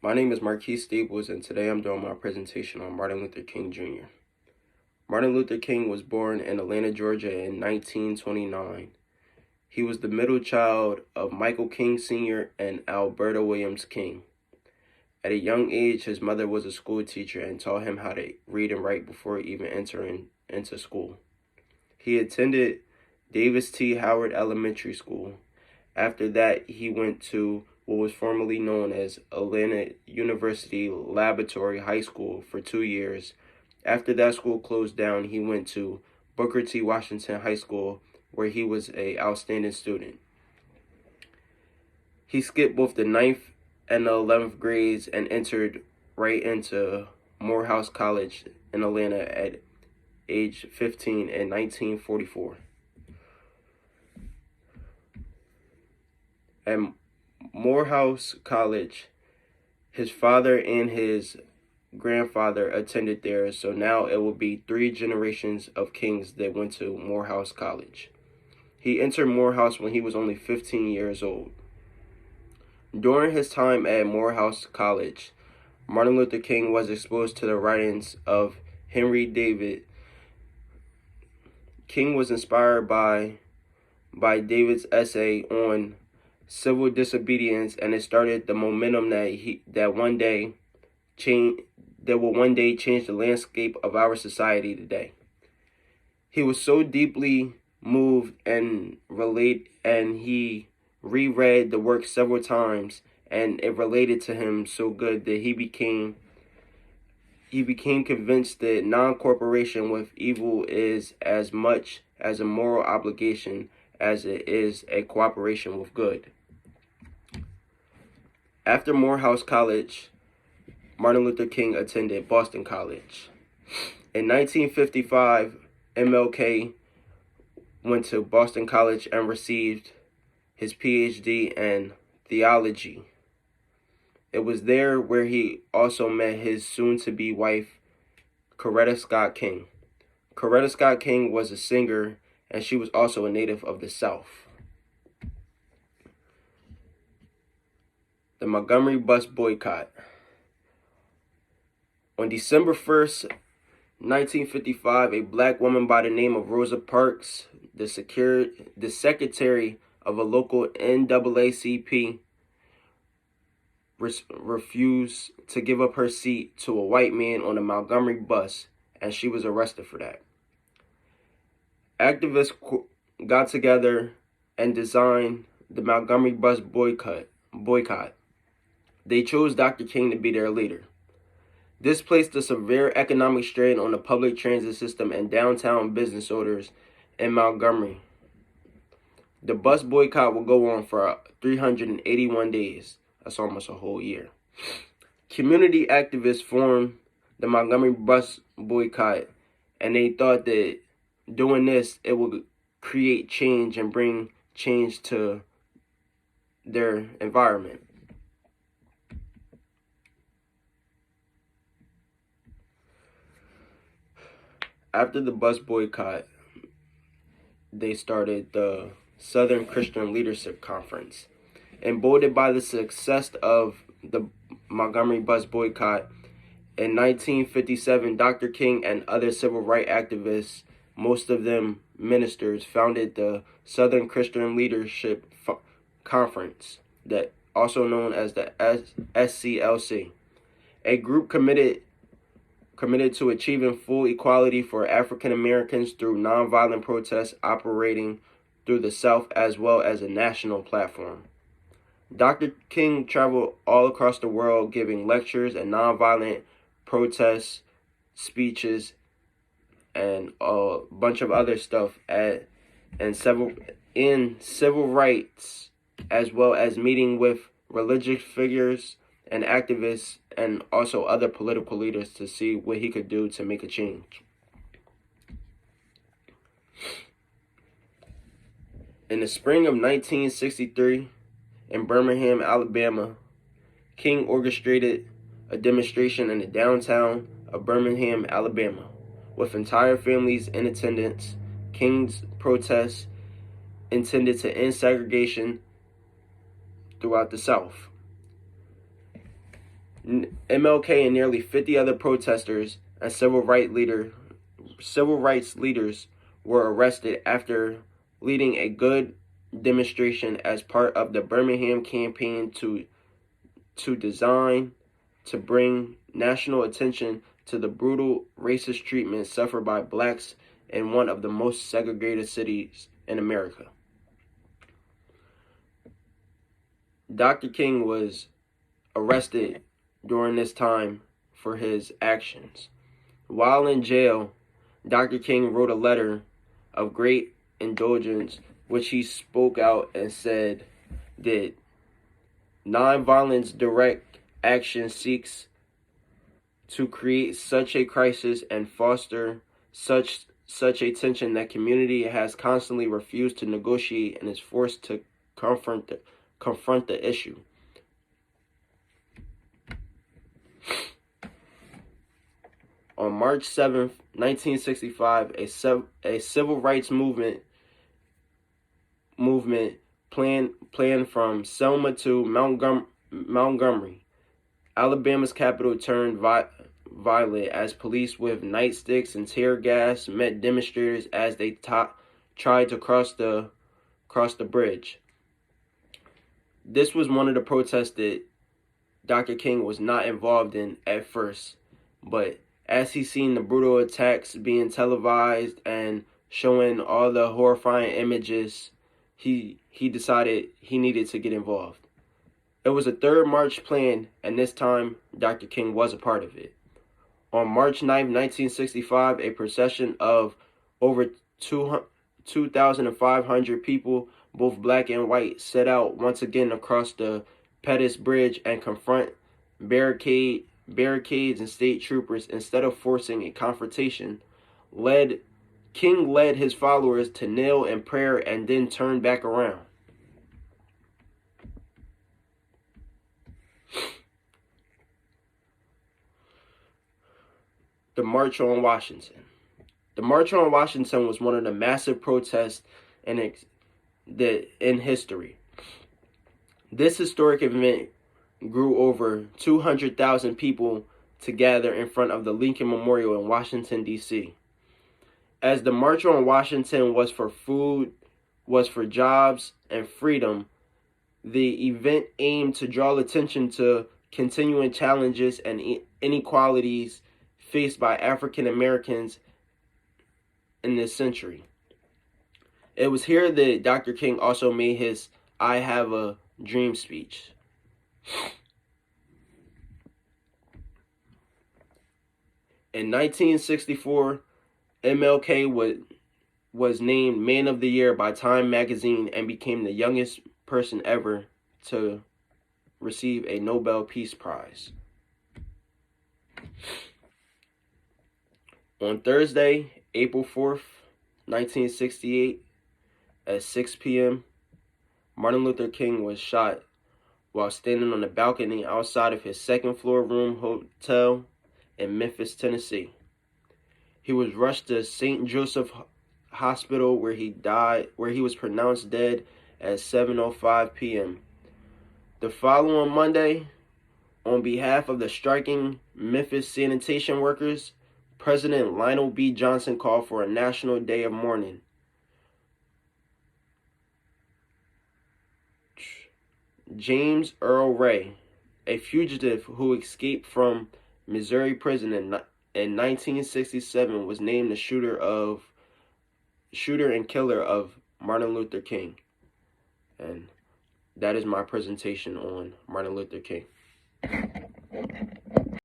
My name is Marquise Staples, and today I'm doing my presentation on Martin Luther King Jr. Martin Luther King was born in Atlanta, Georgia in 1929. He was the middle child of Michael King Sr. and Alberta Williams King. At a young age, his mother was a school teacher and taught him how to read and write before even entering into school. He attended Davis T. Howard Elementary School. After that, he went to what was formerly known as Atlanta University Laboratory High School for 2 years. After that school closed down, he went to Booker T. Washington High School, where he was an outstanding student. He skipped both the 9th and the 11th grades and entered right into Morehouse College in Atlanta at age 15 in 1944. At Morehouse College, his father and his grandfather attended there, so now it will be 3 generations of Kings that went to Morehouse College. He entered Morehouse when he was only 15 years old. During his time at Morehouse College, Martin Luther King was exposed to the writings of Henry David. King was inspired by David's essay on civil disobedience, and it started the momentum that will one day change the landscape of our society today. He was so deeply moved and he reread the work several times, and it related to him so good that he became convinced that non-cooperation with evil is as much as a moral obligation as it is a cooperation with good. After Morehouse College, Martin Luther King attended Boston College. In 1955, MLK went to Boston College and received his PhD in theology. It was there where he also met his soon-to-be wife, Coretta Scott King. Coretta Scott King was a singer, and she was also a native of the South. The Montgomery bus boycott. On December 1st, 1955, a black woman by the name of Rosa Parks, the secretary of a local NAACP, refused to give up her seat to a white man on a Montgomery bus, and she was arrested for that. Activists got together and designed the Montgomery bus boycott. They chose Dr. King to be their leader. This placed a severe economic strain on the public transit system and downtown business owners in Montgomery. The bus boycott will go on for 381 days. That's almost a whole year. Community activists formed the Montgomery bus boycott, and they thought that doing this, it would create change and bring change to their environment. After the bus boycott, they started the Southern Christian Leadership Conference. Emboldened by the success of the Montgomery bus boycott, in 1957, Dr. King and other civil rights activists, most of them ministers, founded the Southern Christian Leadership Conference, that also known as the SCLC, a group committed to achieving full equality for African Americans through nonviolent protests operating through the South as well as a national platform. Dr. King traveled all across the world giving lectures and nonviolent protest speeches and a bunch of other stuff in civil rights, as well as meeting with religious figures and activists and also other political leaders to see what he could do to make a change. In the spring of 1963, in Birmingham, Alabama, King orchestrated a demonstration in the downtown of Birmingham, Alabama, with entire families in attendance. King's protest intended to end segregation throughout the South. MLK and nearly 50 other protesters and civil rights leaders were arrested after leading a good demonstration as part of the Birmingham campaign to bring national attention to the brutal racist treatment suffered by blacks in one of the most segregated cities in America. Dr. King was arrested during this time for his actions. While in jail, Dr. King wrote a letter of great indulgence, which he spoke out and said that nonviolence direct action seeks to create such a crisis and foster such a tension that community has constantly refused to negotiate and is forced to confront the issue. On March 7th, 1965, a civil rights movement planned from Selma to Montgomery, Alabama's capital, turned violent as police with nightsticks and tear gas met demonstrators as they tried to cross the bridge. This was one of the protests that Dr. King was not involved in at first, but as he seen the brutal attacks being televised and showing all the horrifying images, he decided he needed to get involved. It was a third march planned, and this time Dr. King was a part of it. On March 9, 1965, a procession of over 2,500 people, both black and white, set out once again across the Pettus Bridge and confront barricades and state troopers. Instead of forcing a confrontation, King led his followers to kneel in prayer and then turned back around. The March on Washington. The March on Washington was one of the massive protests in history. This historic event grew over 200,000 people to gather in front of the Lincoln Memorial in Washington, D.C. As the March on Washington was for food, was for jobs and freedom, the event aimed to draw attention to continuing challenges and inequalities faced by African Americans in this century. It was here that Dr. King also made his "I Have a Dream" speech. In 1964, MLK was named Man of the Year by Time magazine and became the youngest person ever to receive a Nobel Peace Prize. On Thursday, April 4th, 1968, at 6 p.m., Martin Luther King was shot while standing on the balcony outside of his second-floor room hotel in Memphis, Tennessee. He was rushed to St. Joseph Hospital where he was pronounced dead at 7:05 p.m. The following Monday, on behalf of the striking Memphis sanitation workers, President Lyndon B. Johnson called for a national day of mourning. James Earl Ray, a fugitive who escaped from Missouri prison in 1967, was named the shooter and killer of Martin Luther King. And that is my presentation on Martin Luther King.